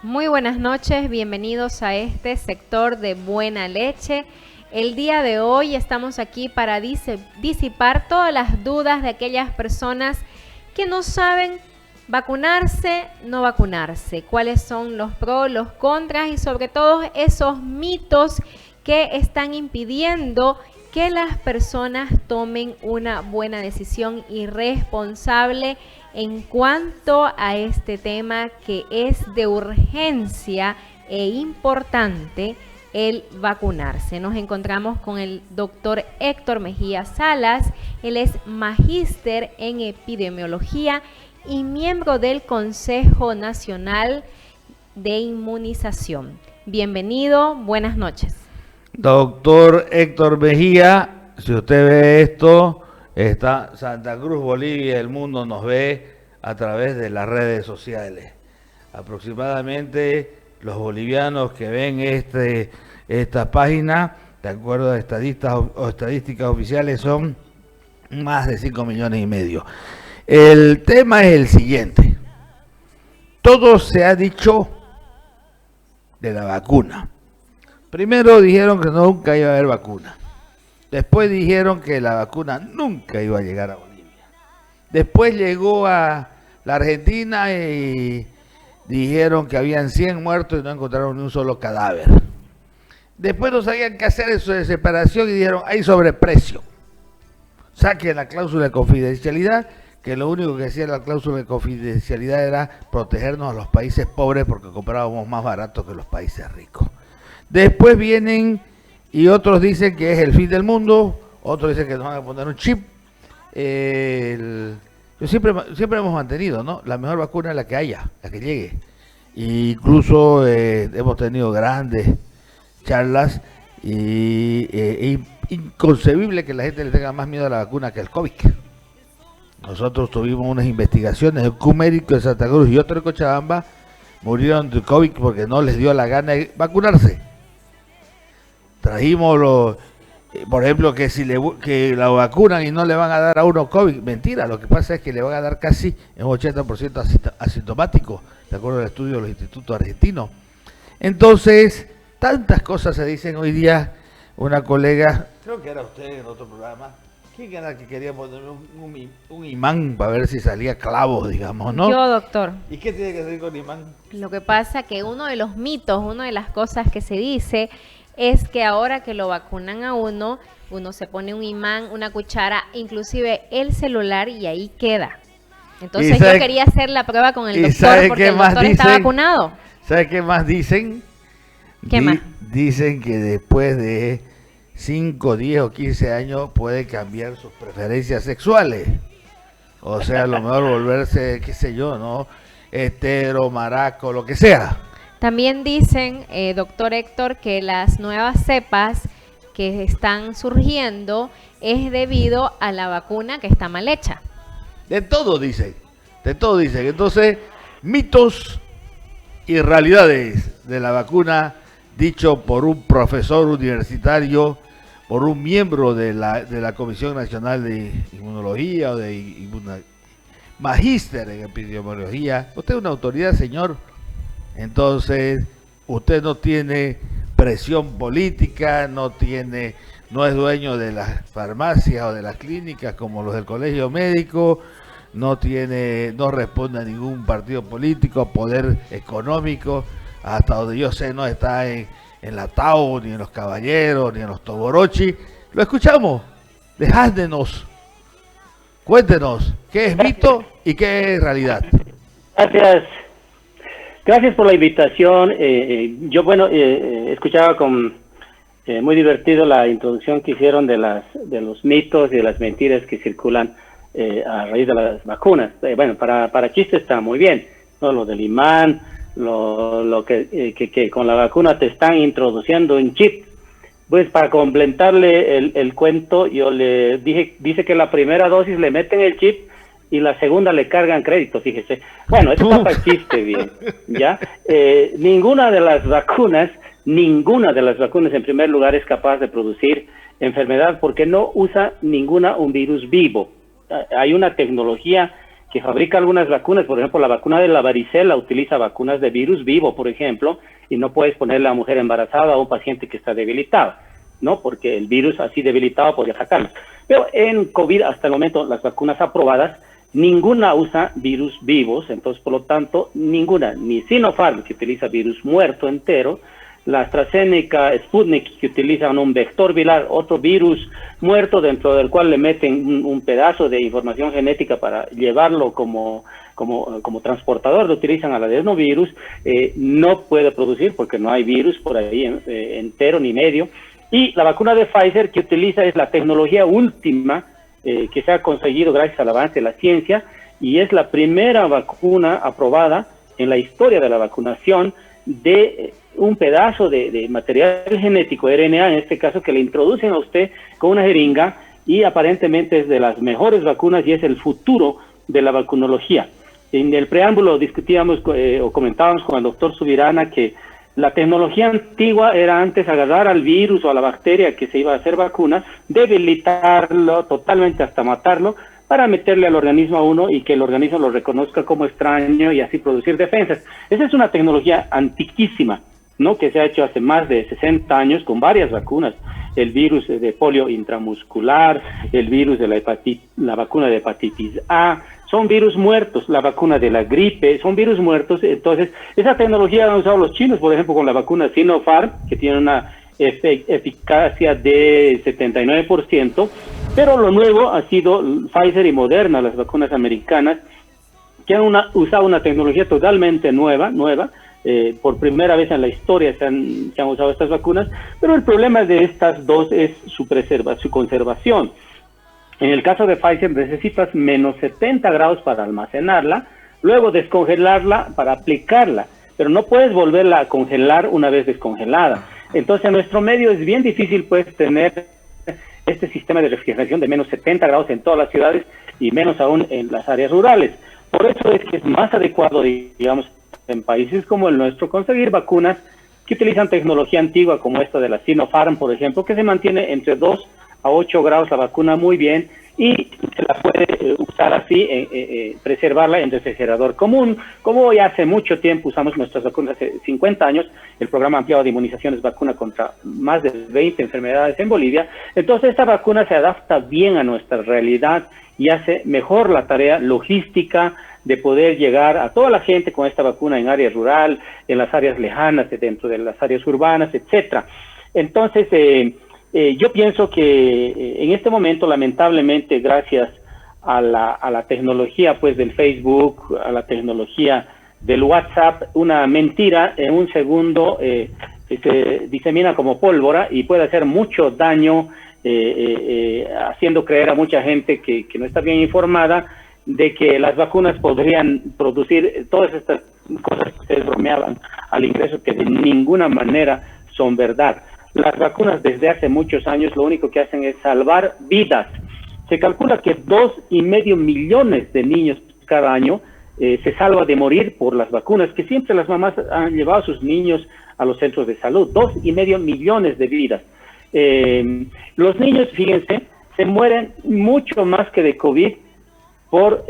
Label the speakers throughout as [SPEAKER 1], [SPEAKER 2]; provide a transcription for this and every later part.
[SPEAKER 1] Muy buenas noches, bienvenidos a este sector de Buena Leche. El día de hoy estamos aquí para disipar todas las dudas de aquellas personas que no saben vacunarse, no vacunarse, cuáles son los pros, los contras y sobre todo esos mitos que están impidiendo que las personas tomen una buena decisión y responsable en cuanto a este tema que es de urgencia e importante el vacunarse. Nos encontramos con el doctor Héctor Mejía Salas. Él es magíster en epidemiología y miembro del Consejo Nacional de Inmunización. Bienvenido, buenas noches.
[SPEAKER 2] Doctor Héctor Mejía, si usted ve esto, está Santa Cruz, Bolivia, el mundo nos ve a través de las redes sociales. Aproximadamente los bolivianos que ven esta página, de acuerdo a estadísticas oficiales, son más de 5,5 millones. El tema es el siguiente. Todo se ha dicho de la vacuna. Primero dijeron que nunca iba a haber vacuna. Después dijeron que la vacuna nunca iba a llegar a Bolivia. Después llegó a la Argentina y dijeron que habían 100 muertos y no encontraron ni un solo cadáver. Después no sabían qué hacer eso de separación y dijeron, hay sobreprecio. Saquen la cláusula de confidencialidad, que lo único que hacía la cláusula de confidencialidad era protegernos a los países pobres porque comprábamos más barato que los países ricos. Después vienen y otros dicen que es el fin del mundo, otros dicen que nos van a poner un chip. Yo siempre hemos mantenido, ¿no? La mejor vacuna es la que haya, la que llegue. Incluso hemos tenido grandes charlas y inconcebible que la gente le tenga más miedo a la vacuna que al COVID. Nosotros tuvimos unas investigaciones, un médico de Santa Cruz y otro de Cochabamba murieron de COVID porque no les dio la gana de vacunarse. Trajimos, por ejemplo, que la vacunan y no le van a dar a uno COVID. Mentira, lo que pasa es que le van a dar casi un 80% asintomático, de acuerdo al estudio de los institutos argentinos. Entonces, tantas cosas se dicen hoy día. Una colega, creo que era usted en otro programa, ¿quién era que quería poner un imán para ver si salía clavos, digamos, no?
[SPEAKER 1] Yo, doctor.
[SPEAKER 2] ¿Y qué tiene que hacer con imán?
[SPEAKER 1] Lo que pasa que uno de los mitos, una de las cosas que se dice es que ahora que lo vacunan a uno se pone un imán, una cuchara, inclusive el celular y ahí queda. Entonces yo quería hacer la prueba con el doctor porque el doctor está vacunado.
[SPEAKER 2] ¿Sabe qué más dicen?
[SPEAKER 1] ¿Qué más?
[SPEAKER 2] Dicen que después de 5, 10 o 15 años puede cambiar sus preferencias sexuales. O sea, a lo mejor volverse, qué sé yo, ¿no? Hetero, maraco, lo que sea.
[SPEAKER 1] También dicen, doctor Héctor, que las nuevas cepas que están surgiendo es debido a la vacuna que está mal hecha.
[SPEAKER 2] De todo dicen, de todo dicen. Entonces, mitos y realidades de la vacuna, dicho por un profesor universitario, por un miembro de la Comisión Nacional de Inmunología o de magíster en epidemiología. Usted es una autoridad, señor. Entonces, usted no tiene presión política, no es dueño de las farmacias o de las clínicas como los del colegio médico, no responde a ningún partido político, poder económico, hasta donde yo sé no está en la TAU, ni en los Caballeros, ni en los Toborochi. Lo escuchamos, dejádnos, cuéntenos qué es mito y qué es realidad.
[SPEAKER 3] Gracias por la invitación. Yo, escuchaba muy divertido la introducción que hicieron de los mitos y de las mentiras que circulan a raíz de las vacunas. Para chistes está muy bien, ¿no? Lo del imán, lo que con la vacuna te están introduciendo un chip. Pues para completarle el cuento, yo le dice que la primera dosis le meten el chip y la segunda le cargan crédito, fíjese. Bueno, eso está para chiste, bien, ¿ya? Ninguna de las vacunas en primer lugar es capaz de producir enfermedad porque no usa un virus vivo. Hay una tecnología que fabrica algunas vacunas. Por ejemplo, la vacuna de la varicela utiliza vacunas de virus vivo, por ejemplo, y no puedes ponerle a una mujer embarazada o a un paciente que está debilitado, ¿no? Porque el virus así debilitado podría sacarlo. Pero en COVID, hasta el momento, las vacunas aprobadas, ninguna usa virus vivos, entonces, por lo tanto, ninguna, ni Sinopharm, que utiliza virus muerto entero, la AstraZeneca, Sputnik, que utilizan un vector viral, otro virus muerto dentro del cual le meten un pedazo de información genética para llevarlo como transportador, lo utilizan al adenovirus, no puede producir porque no hay virus por ahí entero ni medio. Y la vacuna de Pfizer que utiliza es la tecnología última que se ha conseguido gracias al avance de la ciencia, y es la primera vacuna aprobada en la historia de la vacunación de un pedazo de material genético, RNA en este caso, que le introducen a usted con una jeringa, y aparentemente es de las mejores vacunas y es el futuro de la vacunología. En el preámbulo discutíamos o comentábamos con el doctor Subirana que la tecnología antigua era antes agarrar al virus o a la bacteria que se iba a hacer vacuna, debilitarlo totalmente hasta matarlo, para meterle al organismo a uno y que el organismo lo reconozca como extraño y así producir defensas. Esa es una tecnología antiquísima, ¿no? Que se ha hecho hace más de 60 años con varias vacunas. El virus de polio intramuscular, el virus de la vacuna de hepatitis A, son virus muertos. La vacuna de la gripe, son virus muertos. Entonces, esa tecnología la han usado los chinos, por ejemplo, con la vacuna Sinopharm, que tiene una eficacia de 79%, pero lo nuevo ha sido Pfizer y Moderna, las vacunas americanas, que han usado una tecnología totalmente nueva, por primera vez en la historia se han usado estas vacunas, pero el problema de estas dos es su conservación. En el caso de Pfizer necesitas menos 70 grados para almacenarla, luego descongelarla para aplicarla, pero no puedes volverla a congelar una vez descongelada. Entonces en nuestro medio es bien difícil pues tener este sistema de refrigeración de menos 70 grados en todas las ciudades y menos aún en las áreas rurales. Por eso es que es más adecuado, digamos, en países como el nuestro, conseguir vacunas que utilizan tecnología antigua como esta de la Sinopharm, por ejemplo, que se mantiene entre 2 a 8 grados la vacuna muy bien, y se la puede usar así, preservarla en refrigerador común, como ya hace mucho tiempo usamos nuestras vacunas, hace 50 años, el programa ampliado de inmunizaciones vacuna contra más de 20 enfermedades en Bolivia. Entonces esta vacuna se adapta bien a nuestra realidad y hace mejor la tarea logística de poder llegar a toda la gente con esta vacuna en área rural, en las áreas lejanas, dentro de las áreas urbanas, etcétera. Entonces, yo pienso que en este momento, lamentablemente, gracias a la tecnología pues del Facebook, a la tecnología del WhatsApp, una mentira en un segundo se disemina como pólvora y puede hacer mucho daño, haciendo creer a mucha gente que no está bien informada de que las vacunas podrían producir todas estas cosas que ustedes bromeaban al ingreso, que de ninguna manera son verdad. Las vacunas desde hace muchos años lo único que hacen es salvar vidas. Se calcula que 2,5 millones de niños cada año se salva de morir por las vacunas, que siempre las mamás han llevado a sus niños a los centros de salud. 2,5 millones de vidas. Los niños, fíjense, se mueren mucho más que de COVID por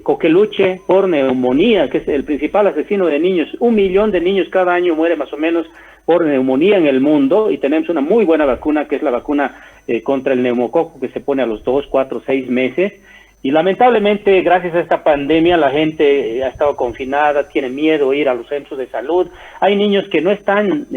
[SPEAKER 3] coqueluche, por neumonía, que es el principal asesino de niños. 1 millón de niños cada año muere más o menos por neumonía en el mundo, y tenemos una muy buena vacuna, que es la vacuna contra el neumococo, que se pone a los 2, 4, 6 meses. Y lamentablemente, gracias a esta pandemia, la gente ha estado confinada, tiene miedo a ir a los centros de salud. Hay niños que no están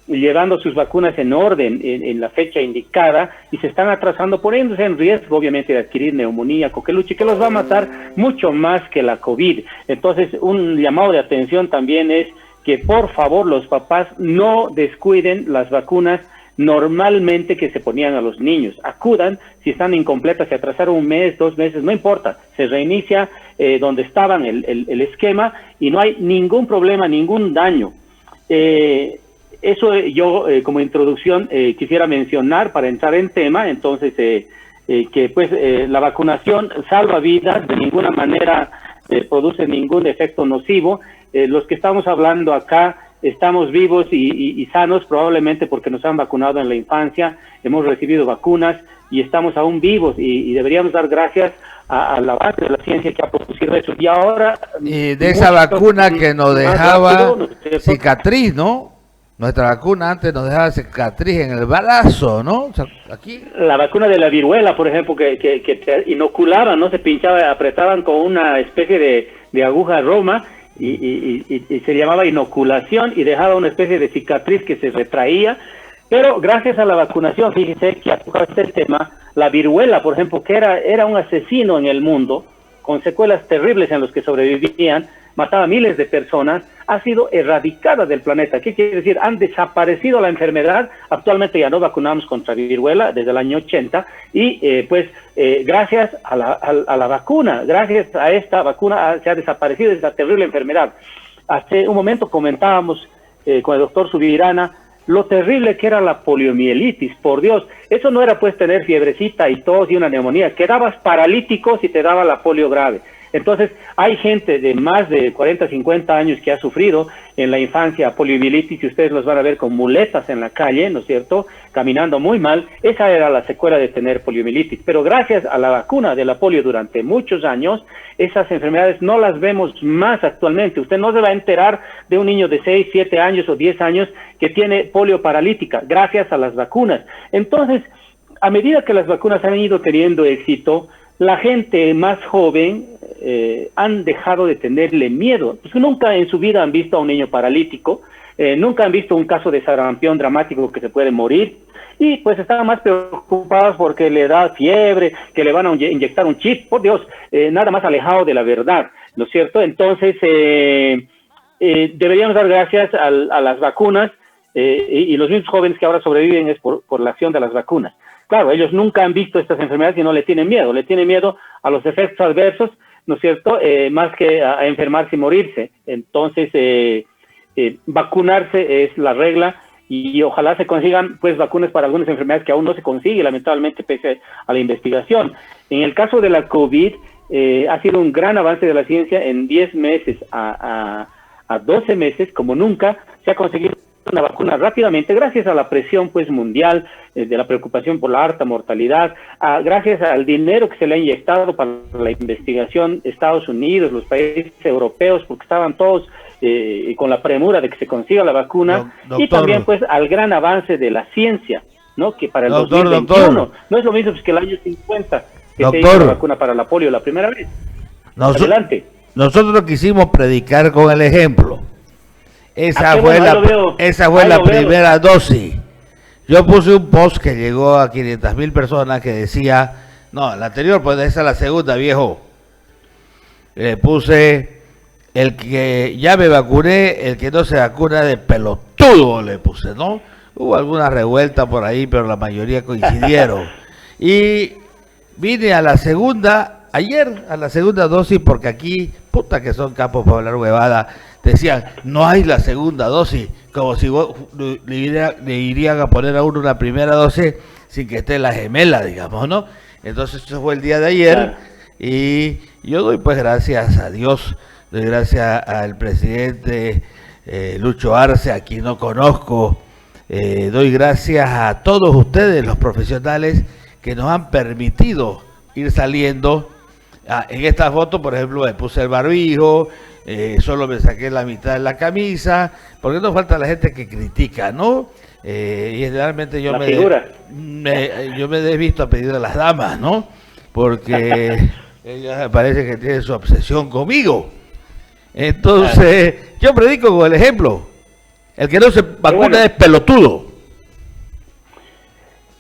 [SPEAKER 3] llevando sus vacunas en orden, en la fecha indicada, y se están atrasando, poniéndose en riesgo, obviamente, de adquirir neumonía, coqueluche, que los va a matar mucho más que la COVID. Entonces, un llamado de atención también es que, por favor, los papás no descuiden las vacunas normalmente que se ponían a los niños. Acudan, si están incompletas, se atrasaron 1 mes, 2 meses, no importa, se reinicia donde estaban el esquema y no hay ningún problema, ningún daño. Eso yo como introducción quisiera mencionar para entrar en tema. Entonces que pues la vacunación salva vidas, de ninguna manera produce ningún efecto nocivo. Los que estamos hablando acá estamos vivos y sanos, probablemente porque nos han vacunado en la infancia, hemos recibido vacunas y estamos aún vivos, y deberíamos dar gracias a la base de la ciencia que ha producido eso. Y ahora...
[SPEAKER 2] Y de esa vacuna que nos dejaba cicatriz, ¿no? Nuestra vacuna antes nos dejaba cicatriz en el brazo, ¿no? O sea, aquí. La
[SPEAKER 3] vacuna de la viruela, por ejemplo, que te inoculaban, ¿no? Se pinchaba, apretaban con una especie de aguja Roma y se llamaba inoculación y dejaba una especie de cicatriz que se retraía. Pero gracias a la vacunación, fíjense que ha tocado este tema, la viruela, por ejemplo, que era un asesino en el mundo, con secuelas terribles en los que sobrevivían, mataba a miles de personas, ha sido erradicada del planeta. ¿Qué quiere decir? Han desaparecido la enfermedad. Actualmente ya no vacunamos contra viruela desde el año 80 y gracias a la vacuna, gracias a esta vacuna se ha desaparecido esta terrible enfermedad. Hace un momento comentábamos con el doctor Subirana lo terrible que era la poliomielitis. Por Dios, eso no era pues tener fiebrecita y tos y una neumonía, quedabas paralítico si te daba la polio grave. Entonces, hay gente de más de 40, 50 años que ha sufrido en la infancia poliomielitis y ustedes los van a ver con muletas en la calle, ¿no es cierto?, caminando muy mal. Esa era la secuela de tener poliomielitis. Pero gracias a la vacuna de la polio durante muchos años, esas enfermedades no las vemos más actualmente. Usted no se va a enterar de un niño de 6, 7 años o 10 años que tiene polio paralítica, gracias a las vacunas. Entonces, a medida que las vacunas han ido teniendo éxito, la gente más joven han dejado de tenerle miedo. Pues nunca en su vida han visto a un niño paralítico, nunca han visto un caso de sarampión dramático que se puede morir, y pues están más preocupados porque le da fiebre, que le van a inyectar un chip. Por Dios, nada más alejado de la verdad, ¿no es cierto? Entonces, deberíamos dar gracias a las vacunas, y los mismos jóvenes que ahora sobreviven es por la acción de las vacunas. Claro, ellos nunca han visto estas enfermedades y no le tienen miedo a los efectos adversos, ¿no es cierto?, más que a enfermarse y morirse. Entonces, vacunarse es la regla y ojalá se consigan pues vacunas para algunas enfermedades que aún no se consigue, lamentablemente, pese a la investigación. En el caso de la COVID, ha sido un gran avance de la ciencia. En 10 meses a 12 meses, como nunca, se ha conseguido una vacuna rápidamente, gracias a la presión pues mundial, de la preocupación por la alta mortalidad, gracias al dinero que se le ha inyectado para la investigación, Estados Unidos, los países europeos, porque estaban todos con la premura de que se consiga la vacuna, y también pues al gran avance de la ciencia, ¿no? Que para el 2021 no es lo mismo pues, que el año 50 que se hizo la vacuna para la polio la primera vez. Adelante.
[SPEAKER 2] Nosotros quisimos predicar con el ejemplo. Esa fue la primera dosis. Yo puse un post que llegó a 500,000 personas que decía, no, la anterior, pues esa es la segunda, viejo. Le puse, el que ya me vacuné, el que no se vacuna de pelotudo, le puse, ¿no? Hubo alguna revuelta por ahí, pero la mayoría coincidieron. Y vine a la segunda, ayer, a la segunda dosis, porque aquí, puta que son capos para hablar huevada, decían, no hay la segunda dosis, como si le irían a poner a uno una primera dosis sin que esté la gemela, digamos, ¿no? Entonces eso fue el día de ayer, claro. Y yo doy pues gracias a Dios, doy gracias al presidente Lucho Arce, a quien no conozco, doy gracias a todos ustedes, los profesionales, que nos han permitido ir saliendo. En esta foto, por ejemplo, me puse el barbijo, solo me saqué la mitad de la camisa, porque no falta la gente que critica, ¿no? Y generalmente yo me he desvisto a pedir a las damas, ¿no? Porque ellas me parece que tienen su obsesión conmigo. Entonces, yo predico con el ejemplo. El que no se vacuna es pelotudo.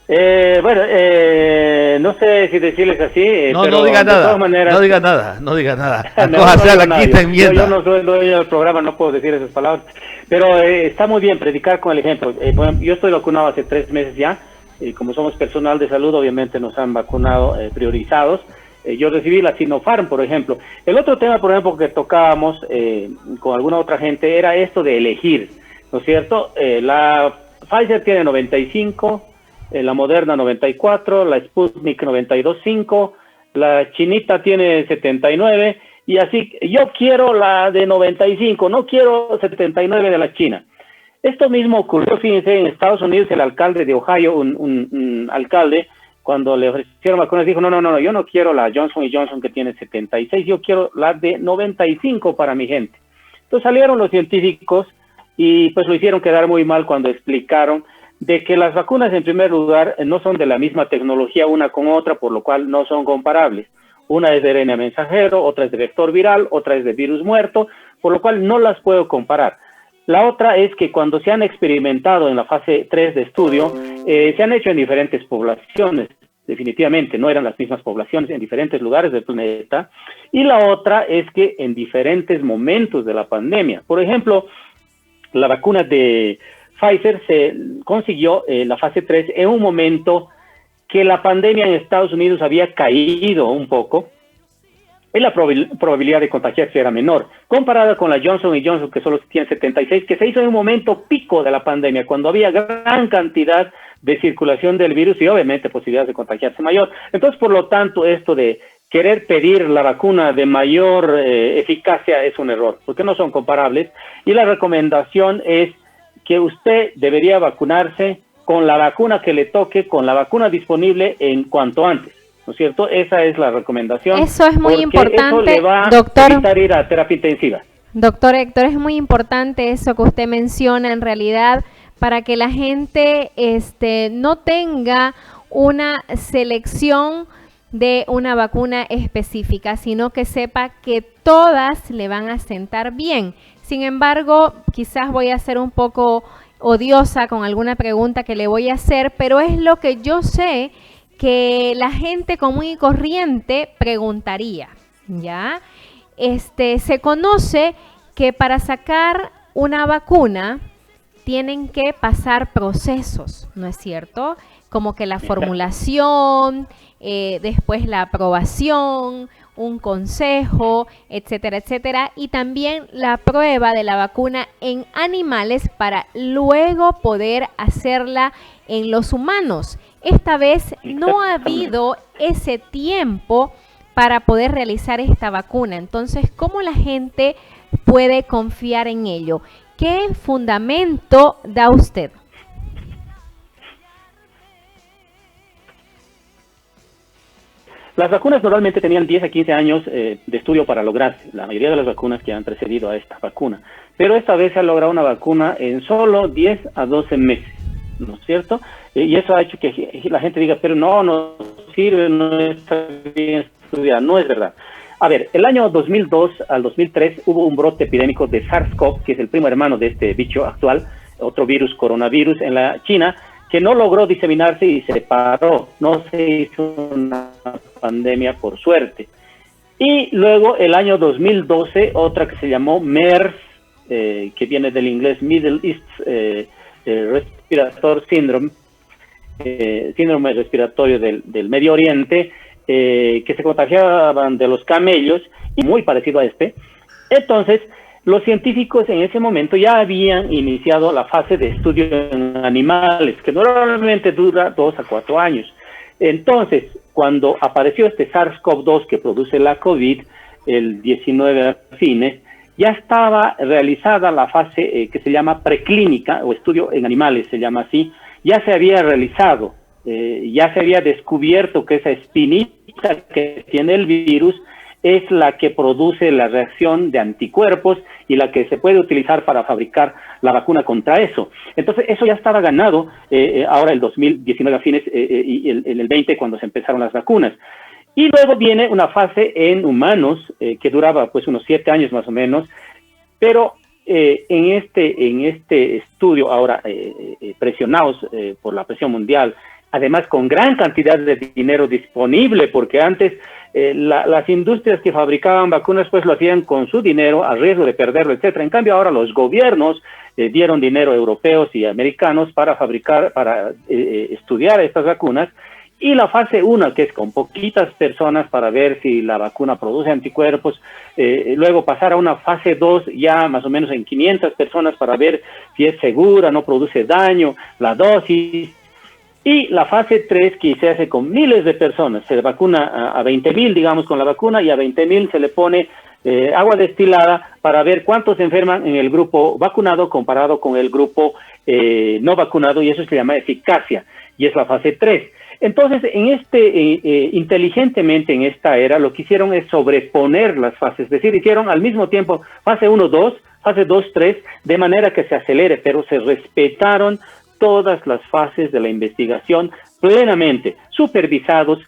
[SPEAKER 3] No sé si decirles así.
[SPEAKER 2] No,
[SPEAKER 3] pero
[SPEAKER 2] no diga nada,
[SPEAKER 3] todas maneras,
[SPEAKER 2] no diga nada, no diga nada.
[SPEAKER 3] Yo no soy dueño del programa, no puedo decir esas palabras. Pero está muy bien predicar con el ejemplo. Bueno, yo estoy vacunado hace 3 meses ya. Como somos personal de salud, obviamente nos han vacunado priorizados. Yo recibí la Sinopharm, por ejemplo. El otro tema, por ejemplo, que tocábamos con alguna otra gente era esto de elegir, ¿no es cierto? La Pfizer tiene 95, la Moderna 94, la Sputnik 92.5, la chinita tiene 79, y así, yo quiero la de 95, no quiero 79 de la China. Esto mismo ocurrió, fíjense, en Estados Unidos. El alcalde de Ohio, un alcalde, cuando le ofrecieron vacunas, dijo, no, yo no quiero la Johnson Johnson que tiene 76, yo quiero la de 95 para mi gente. Entonces salieron los científicos y pues lo hicieron quedar muy mal cuando explicaron de que las vacunas, en primer lugar, no son de la misma tecnología una con otra, por lo cual no son comparables. Una es de ARN mensajero, otra es de vector viral, otra es de virus muerto, por lo cual no las puedo comparar. La otra es que cuando se han experimentado en la fase 3 de estudio, se han hecho en diferentes poblaciones, definitivamente no eran las mismas poblaciones en diferentes lugares del planeta. Y la otra es que en diferentes momentos de la pandemia. Por ejemplo, la vacuna de Pfizer se consiguió la fase 3 en un momento que la pandemia en Estados Unidos había caído un poco y la probabilidad de contagiarse era menor, comparada con la Johnson Johnson, que solo tiene 76, que se hizo en un momento pico de la pandemia, cuando había gran cantidad de circulación del virus y obviamente posibilidades de contagiarse mayor. Entonces, por lo tanto, esto de querer pedir la vacuna de mayor eficacia es un error, porque no son comparables, y la recomendación es que usted debería vacunarse con la vacuna que le toque, con la vacuna disponible en cuanto antes, ¿no es cierto? Esa es la recomendación.
[SPEAKER 1] Eso es muy importante,
[SPEAKER 3] eso le va
[SPEAKER 1] doctor.
[SPEAKER 3] A evitar ir a terapia intensiva.
[SPEAKER 1] Doctor Héctor, es muy importante eso que usted menciona en realidad para que la gente no tenga una selección de una vacuna específica, sino que sepa que todas le van a sentar bien. Sin embargo, quizás voy a ser un poco odiosa con alguna pregunta que le voy a hacer, pero es lo que yo sé que la gente común y corriente preguntaría, ¿ya? Se conoce que para sacar una vacuna tienen que pasar procesos, ¿no es cierto? Como que la formulación, después la aprobación, un consejo, etcétera, etcétera, y también la prueba de la vacuna en animales para luego poder hacerla en los humanos. Esta vez no ha habido ese tiempo para poder realizar esta vacuna. Entonces, ¿cómo la gente puede confiar en ello? ¿Qué fundamento da usted?
[SPEAKER 3] Las vacunas normalmente tenían 10 a 15 años de estudio para lograrse, la mayoría de las vacunas que han precedido a esta vacuna. Pero esta vez se ha logrado una vacuna en solo 10 a 12 meses, ¿no es cierto? Y eso ha hecho que la gente diga, pero no sirve, no está bien estudiada. No es verdad. A ver, el año 2002 al 2003 hubo un brote epidémico de SARS-CoV, que es el primo hermano de este bicho actual, otro virus, coronavirus, en la China, que no logró diseminarse y se paró. No se hizo una pandemia, por suerte. Y luego, el año 2012, otra que se llamó MERS, que viene del inglés Middle East Respiratory Syndrome, síndrome respiratorio del Medio Oriente, que se contagiaban de los camellos, y muy parecido a este. Entonces, los científicos en ese momento ya habían iniciado la fase de estudio en animales, que normalmente dura 2 a 4 años. Entonces, cuando apareció este SARS-CoV-2 que produce la COVID, el 19 a fines, ya estaba realizada la fase que se llama preclínica, o estudio en animales, se llama así. Ya se había realizado, ya se había descubierto que esa espinita que tiene el virus es la que produce la reacción de anticuerpos y la que se puede utilizar para fabricar la vacuna contra eso. Entonces, eso ya estaba ganado ahora el 2019 a fines y el 20 cuando se empezaron las vacunas. Y luego viene una fase en humanos que duraba pues unos 7 años más o menos, pero en este estudio ahora presionados por la presión mundial, además con gran cantidad de dinero disponible, porque antes las industrias que fabricaban vacunas pues lo hacían con su dinero a riesgo de perderlo, etcétera. En cambio ahora los gobiernos dieron dinero europeos y americanos para fabricar, para estudiar estas vacunas. Y la fase 1, que es con poquitas personas para ver si la vacuna produce anticuerpos, luego pasar a una fase 2 ya más o menos en 500 personas para ver si es segura, no produce daño, la dosis. Y la fase 3, que se hace con miles de personas, se vacuna a 20,000, digamos, con la vacuna, y a 20,000 se le pone agua destilada para ver cuántos se enferman en el grupo vacunado comparado con el grupo no vacunado, y eso se llama eficacia, y es la fase 3. Entonces, inteligentemente en esta era, lo que hicieron es sobreponer las fases, es decir, hicieron al mismo tiempo fase 1, 2, fase 2, 3, de manera que se acelere, pero se respetaron todas las fases de la investigación plenamente, supervisados,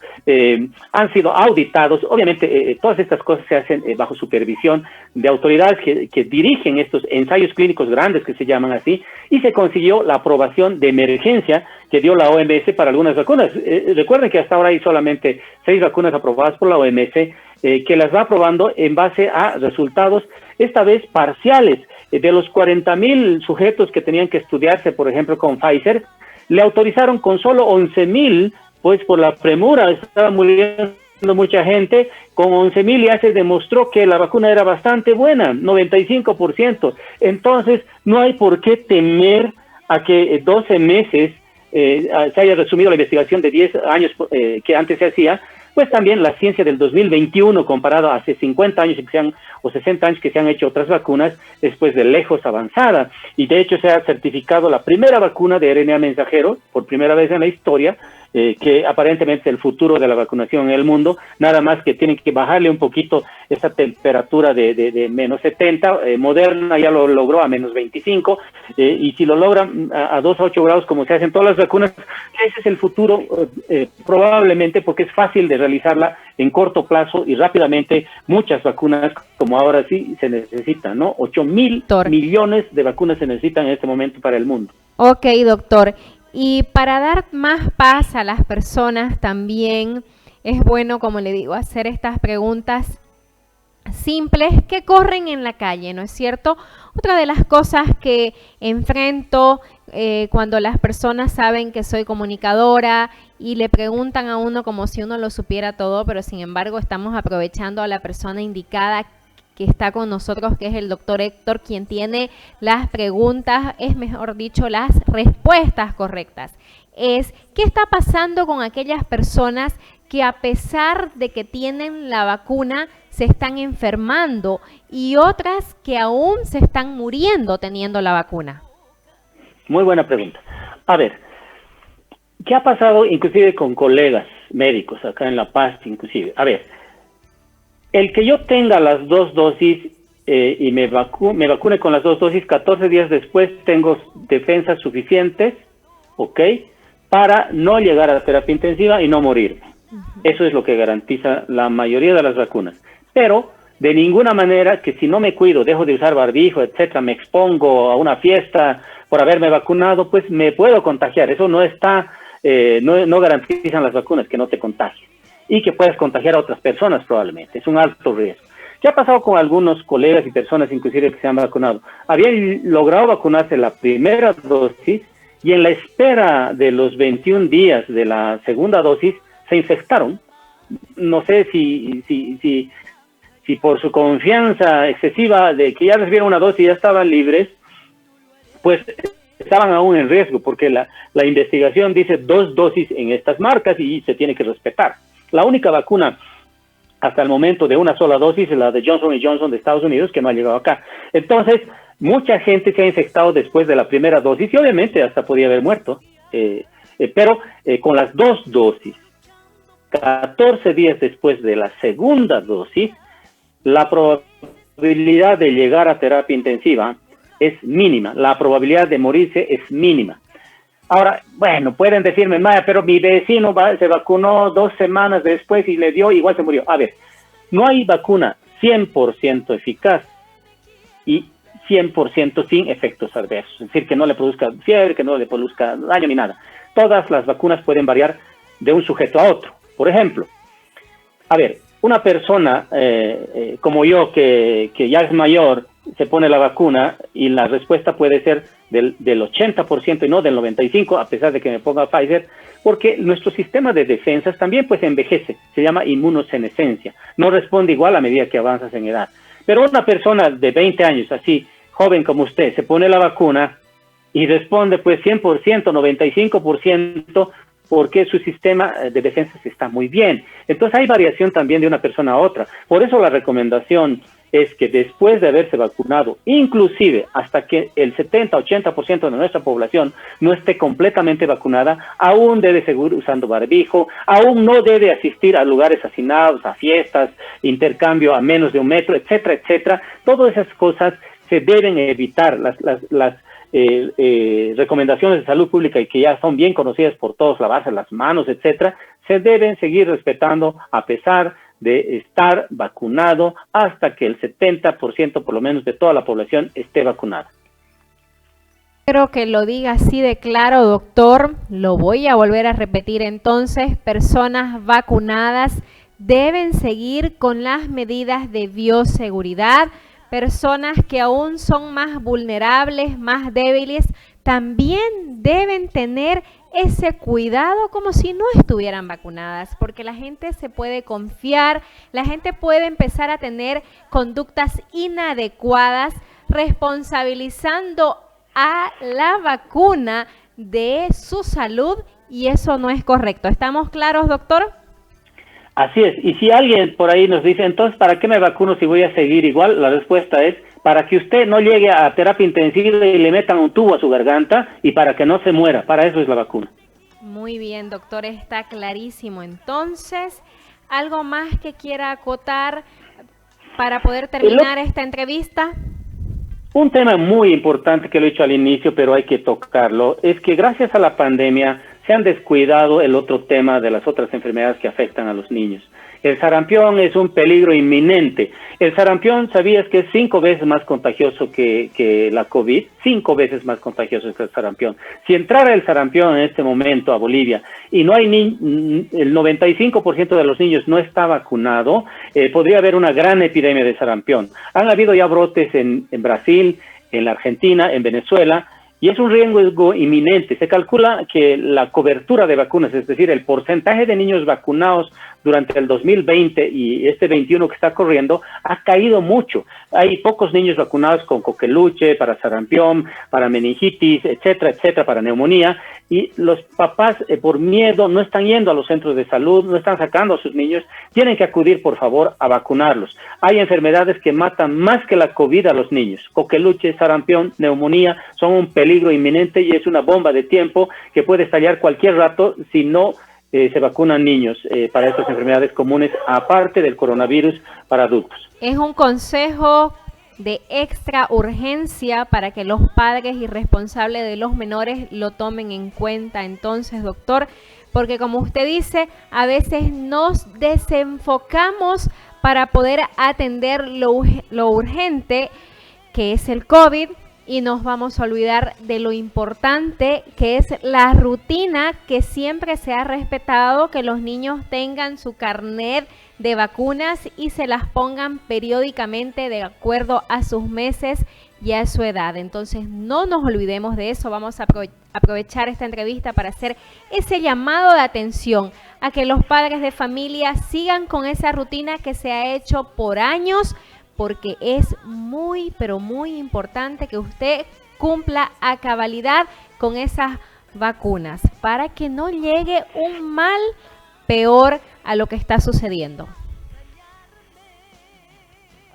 [SPEAKER 3] han sido auditados. Obviamente, todas estas cosas se hacen bajo supervisión de autoridades que dirigen estos ensayos clínicos grandes, que se llaman así, y se consiguió la aprobación de emergencia que dio la OMS para algunas vacunas. Recuerden que hasta ahora hay solamente 6 vacunas aprobadas por la OMS, que las va aprobando en base a resultados, esta vez parciales. De los 40,000 sujetos que tenían que estudiarse, por ejemplo, con Pfizer, le autorizaron con solo 11,000, pues por la premura, estaba muriendo mucha gente, con 11,000 ya se demostró que la vacuna era bastante buena, 95%. Entonces, no hay por qué temer a que 12 meses se haya resumido la investigación de 10 años que antes se hacía. Pues también la ciencia del 2021 comparado a hace 50 años o 60 años que se han hecho otras vacunas, después de lejos avanzada. Y de hecho se ha certificado la primera vacuna de RNA mensajero, por primera vez en la historia, que aparentemente es el futuro de la vacunación en el mundo, nada más que tienen que bajarle un poquito esa temperatura de menos 70, Moderna ya lo logró a menos 25, y si lo logran a 2 a 8 grados como se hacen todas las vacunas, ese es el futuro probablemente, porque es fácil de realizarla en corto plazo y rápidamente. Muchas vacunas como ahora sí se necesitan, ¿no? 8,000 millones de vacunas se necesitan en este momento para el mundo.
[SPEAKER 1] Ok, doctor. Y para dar más paz a las personas también es bueno, como le digo, hacer estas preguntas simples que corren en la calle, ¿no es cierto? Otra de las cosas que enfrento cuando las personas saben que soy comunicadora y le preguntan a uno como si uno lo supiera todo, pero sin embargo estamos aprovechando a la persona indicada que está con nosotros, que es el doctor Héctor, quien tiene las preguntas, es mejor dicho, las respuestas correctas. ¿Qué está pasando con aquellas personas que a pesar de que tienen la vacuna se están enfermando y otras que aún se están muriendo teniendo la vacuna?
[SPEAKER 3] Muy buena pregunta. A ver, ¿qué ha pasado inclusive con colegas médicos acá en La Paz inclusive? A ver, el que yo tenga las 2 dosis y me vacune con las 2 dosis, 14 días después tengo defensas suficientes, ¿ok?, para no llegar a terapia intensiva y no morirme. Eso es lo que garantiza la mayoría de las vacunas. Pero de ninguna manera que si no me cuido, dejo de usar barbijo, etcétera, me expongo a una fiesta por haberme vacunado, pues me puedo contagiar. Eso no está, no garantizan las vacunas que no te contagien y que puedas contagiar a otras personas probablemente. Es un alto riesgo. ¿Qué ha pasado con algunos colegas y personas inclusive que se han vacunado? Habían logrado vacunarse la primera dosis y en la espera de los 21 días de la segunda dosis se infectaron. No sé si por su confianza excesiva de que ya recibieron una dosis y ya estaban libres, pues estaban aún en riesgo, porque la investigación dice 2 dosis en estas marcas y se tiene que respetar. La única vacuna hasta el momento de una sola dosis es la de Johnson & Johnson de Estados Unidos, que no ha llegado acá. Entonces, mucha gente se ha infectado después de la primera dosis y obviamente hasta podía haber muerto, pero con las 2 dosis, 14 días después de la segunda dosis, la probabilidad de llegar a terapia intensiva es mínima, la probabilidad de morirse es mínima. Ahora, bueno, pueden decirme, Maya, pero mi vecino se vacunó 2 semanas después y le dio, igual se murió. A ver, no hay vacuna 100% eficaz y 100% sin efectos adversos. Es decir, que no le produzca fiebre, que no le produzca daño ni nada. Todas las vacunas pueden variar de un sujeto a otro. Por ejemplo, a ver, una persona como yo que ya es mayor, se pone la vacuna y la respuesta puede ser del 80% y no del 95%, a pesar de que me ponga Pfizer, porque nuestro sistema de defensas también pues envejece, se llama inmunosenescencia, no responde igual a medida que avanzas en edad. Pero una persona de 20 años, así, joven como usted, se pone la vacuna y responde pues 100%, 95%, porque su sistema de defensas está muy bien. Entonces hay variación también de una persona a otra. Por eso la recomendación es que después de haberse vacunado, inclusive hasta que el 70-80% de nuestra población no esté completamente vacunada, aún debe seguir usando barbijo, aún no debe asistir a lugares hacinados, a fiestas, intercambio a menos de 1 metro, etcétera, etcétera. Todas esas cosas se deben evitar. Las recomendaciones de salud pública, y que ya son bien conocidas por todos, lavarse las manos, etcétera, se deben seguir respetando a pesar de estar vacunado hasta que el 70% por lo menos de toda la población esté vacunada.
[SPEAKER 1] Quiero que lo diga así de claro, doctor. Lo voy a volver a repetir entonces. Personas vacunadas deben seguir con las medidas de bioseguridad. Personas que aún son más vulnerables, más débiles, también deben tener ese cuidado como si no estuvieran vacunadas, porque la gente se puede confiar, la gente puede empezar a tener conductas inadecuadas, responsabilizando a la vacuna de su salud, y eso no es correcto. ¿Estamos claros, doctor?
[SPEAKER 3] Así es, y si alguien por ahí nos dice, entonces, ¿para qué me vacuno si voy a seguir igual? La respuesta es, para que usted no llegue a terapia intensiva y le metan un tubo a su garganta, y para que no se muera. Para eso es la vacuna.
[SPEAKER 1] Muy bien, doctor, está clarísimo. Entonces, ¿algo más que quiera acotar para poder terminar esta entrevista?
[SPEAKER 3] Un tema muy importante que lo he dicho al inicio, pero hay que tocarlo, es que gracias a la pandemia se han descuidado el otro tema de las otras enfermedades que afectan a los niños. El sarampión es un peligro inminente. El sarampión, ¿sabías que es 5 veces más contagioso que la COVID? 5 veces más contagioso que el sarampión. Si entrara el sarampión en este momento a Bolivia y no hay el 95% de los niños no está vacunado, podría haber una gran epidemia de sarampión. Han habido ya brotes en Brasil, en la Argentina, en Venezuela, y es un riesgo inminente. Se calcula que la cobertura de vacunas, es decir, el porcentaje de niños vacunados durante el 2020 y este 21 que está corriendo, ha caído mucho. Hay pocos niños vacunados con coqueluche, para sarampión, para meningitis, etcétera, etcétera, para neumonía, y los papás por miedo no están yendo a los centros de salud, no están sacando a sus niños. Tienen que acudir, por favor, a vacunarlos. Hay enfermedades que matan más que la COVID a los niños. Coqueluche, sarampión, neumonía son un peligro inminente y es una bomba de tiempo que puede estallar cualquier rato si no se vacunan niños para estas enfermedades comunes, aparte del coronavirus para adultos.
[SPEAKER 1] Es un consejo de extra urgencia para que los padres y responsables de los menores lo tomen en cuenta entonces, doctor, porque como usted dice, a veces nos desenfocamos para poder atender lo urgente, que es el COVID, y nos vamos a olvidar de lo importante que es la rutina que siempre se ha respetado, que los niños tengan su carnet de vacunas y se las pongan periódicamente de acuerdo a sus meses y a su edad. Entonces no nos olvidemos de eso. Vamos a aprovechar esta entrevista para hacer ese llamado de atención a que los padres de familia sigan con esa rutina que se ha hecho por años, porque es muy, pero muy importante que usted cumpla a cabalidad con esas vacunas para que no llegue un mal peor a lo que está sucediendo.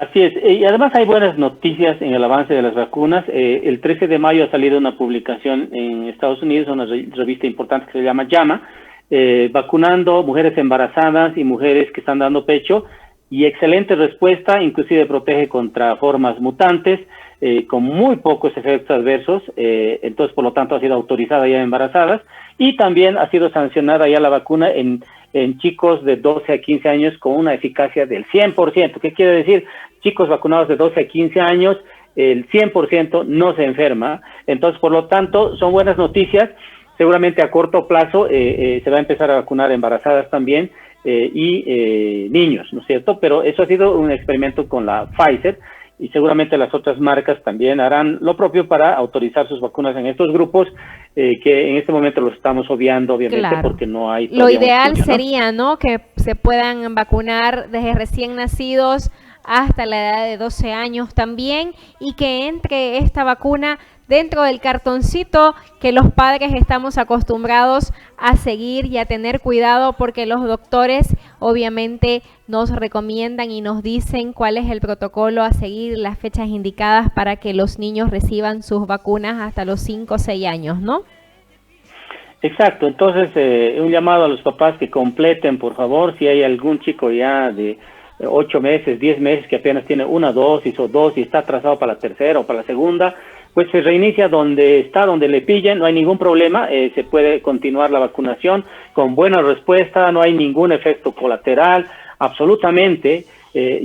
[SPEAKER 3] Así es, y además hay buenas noticias en el avance de las vacunas. El 13 de mayo ha salido una publicación en Estados Unidos, una revista importante que se llama JAMA, vacunando mujeres embarazadas y mujeres que están dando pecho, y excelente respuesta, inclusive protege contra formas mutantes, con muy pocos efectos adversos, entonces por lo tanto ha sido autorizada ya en embarazadas, y también ha sido sancionada ya la vacuna en chicos de 12 a 15 años con una eficacia del 100%. ¿Qué quiere decir? Chicos vacunados de 12 a 15 años, el 100% no se enferma, entonces por lo tanto son buenas noticias. Seguramente a corto plazo se va a empezar a vacunar embarazadas también, y niños, ¿no es cierto? Pero eso ha sido un experimento con la Pfizer, y seguramente las otras marcas también harán lo propio para autorizar sus vacunas en estos grupos, que en este momento los estamos obviando, obviamente, claro, porque no hay...
[SPEAKER 1] Lo ideal sería, ¿no?, que se puedan vacunar desde recién nacidos hasta la edad de 12 años también, y que entre esta vacuna dentro del cartoncito que los padres estamos acostumbrados a seguir y a tener cuidado, porque los doctores obviamente nos recomiendan y nos dicen cuál es el protocolo a seguir, las fechas indicadas para que los niños reciban sus vacunas hasta los 5 o 6 años, ¿no?
[SPEAKER 3] Exacto, entonces un llamado a los papás que completen, por favor, si hay algún chico ya de 8 meses, 10 meses que apenas tiene una dosis o dos y está atrasado para la tercera o para la segunda, pues se reinicia donde está, donde le pillen, no hay ningún problema, se puede continuar la vacunación con buena respuesta, no hay ningún efecto colateral, absolutamente,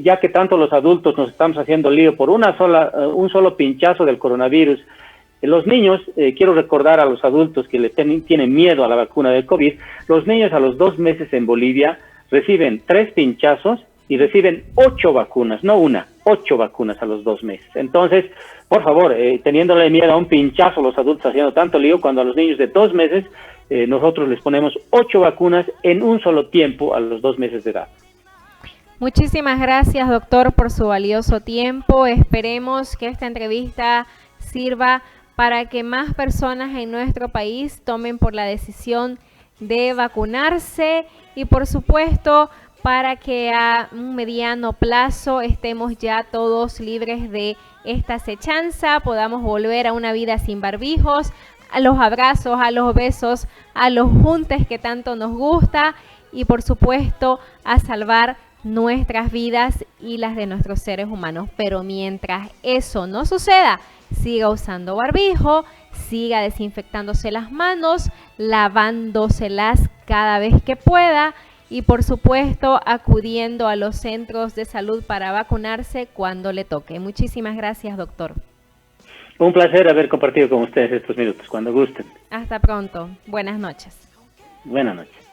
[SPEAKER 3] ya que tanto los adultos nos estamos haciendo lío por un solo pinchazo del coronavirus. Los niños, quiero recordar a los adultos que tienen miedo a la vacuna del COVID, los niños a los 2 meses en Bolivia reciben 3 pinchazos y reciben 8 vacunas, no una, 8 vacunas a los 2 meses. Entonces, por favor, teniéndole miedo a un pinchazo los adultos haciendo tanto lío, cuando a los niños de 2 meses nosotros les ponemos 8 vacunas en un solo tiempo a los 2 meses de edad.
[SPEAKER 1] Muchísimas gracias, doctor, por su valioso tiempo. Esperemos que esta entrevista sirva para que más personas en nuestro país tomen por la decisión de vacunarse y, por supuesto, para que a un mediano plazo estemos ya todos libres de esta acechanza, podamos volver a una vida sin barbijos, a los abrazos, a los besos, a los juntes que tanto nos gusta y, por supuesto, a salvar nuestras vidas y las de nuestros seres humanos. Pero mientras eso no suceda, siga usando barbijo, siga desinfectándose las manos, lavándoselas cada vez que pueda y, por supuesto, acudiendo a los centros de salud para vacunarse cuando le toque. Muchísimas gracias, doctor.
[SPEAKER 3] Un placer haber compartido con ustedes estos minutos, cuando gusten.
[SPEAKER 1] Hasta pronto. Buenas noches.
[SPEAKER 3] Buenas noches.